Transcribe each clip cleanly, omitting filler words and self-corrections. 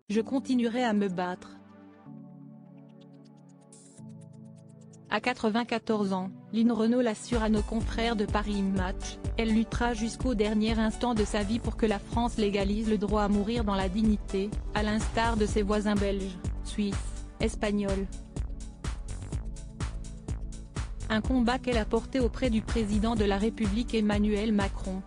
Je continuerai à me battre. À 94 ans, Lynn Renault l'assure à nos confrères de Paris Match, elle luttera jusqu'au dernier instant de sa vie pour que la France légalise le droit à mourir dans la dignité, à l'instar de ses voisins belges, suisses, espagnols. Un combat qu'elle a porté auprès du président de la République Emmanuel Macron.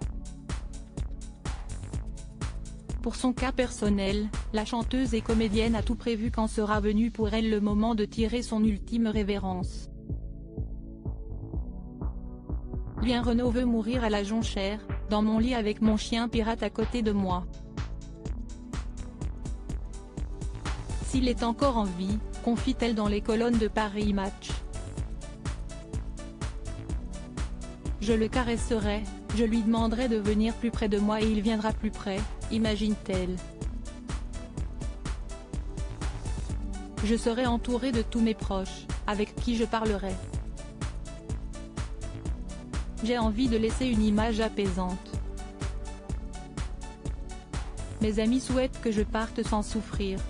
Pour son cas personnel, la chanteuse et comédienne a tout prévu quand sera venu pour elle le moment de tirer son ultime révérence. Lynn Renault veut mourir à la jonchère, dans mon lit avec mon chien pirate à côté de moi. S'il est encore en vie, confie-t-elle dans les colonnes de Paris Match. Je le caresserai, je lui demanderai de venir plus près de moi et il viendra plus près, imagine-t-elle. Je serai entourée de tous mes proches, avec qui je parlerai. J'ai envie de laisser une image apaisante. Mes amis souhaitent que je parte sans souffrir.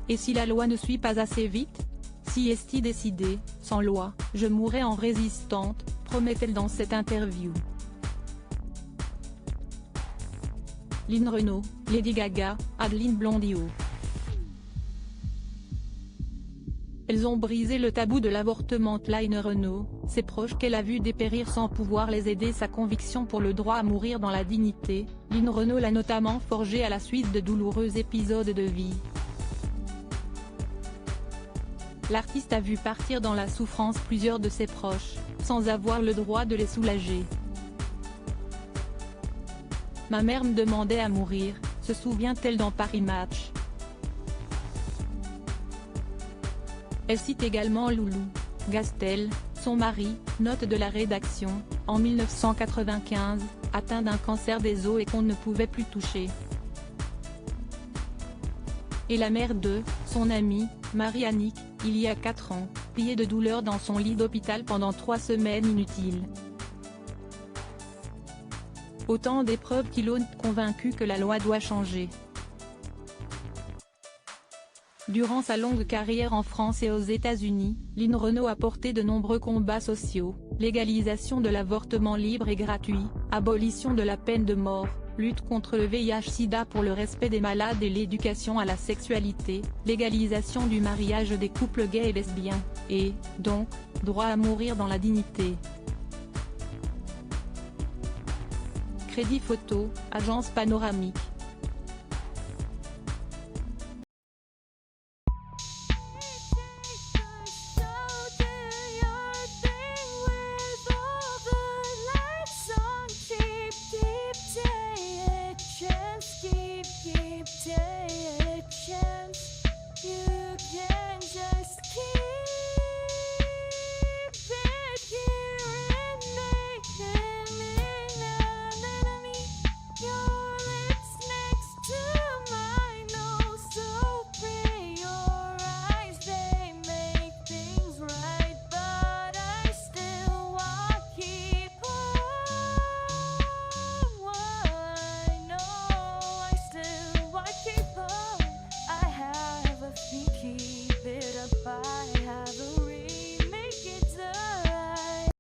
Et si la loi ne suit pas assez vite? Si est-il décidé, sans loi, je mourrai en résistante, promet-elle dans cette interview. Lynn Renault, Lady Gaga, Adeline Blondio. Elles ont brisé le tabou de l'avortement. Lynn Renault, ses proches qu'elle a vu dépérir sans pouvoir les aider. Sa conviction pour le droit à mourir dans la dignité, Lynn Renault l'a notamment forgée à la suite de douloureux épisodes de vie. L'artiste a vu partir dans la souffrance plusieurs de ses proches, sans avoir le droit de les soulager. Ma mère me demandait à mourir, se souvient-elle dans Paris Match. Elle cite également Loulou Gastel, son mari, note de la rédaction, en 1995, atteint d'un cancer des os et qu'on ne pouvait plus toucher. Et la mère de, son amie, Marie-Annick, il y a 4 ans, pliée de douleur dans son lit d'hôpital pendant 3 semaines inutiles. Autant d'épreuves qui l'ont convaincu que la loi doit changer. Durant sa longue carrière en France et aux États-Unis, Lynn Renault a porté de nombreux combats sociaux, légalisation de l'avortement libre et gratuit, abolition de la peine de mort, lutte contre le VIH-Sida pour le respect des malades et l'éducation à la sexualité, légalisation du mariage des couples gays et lesbiens, et, donc, droit à mourir dans la dignité. Crédit photo, agence panoramique.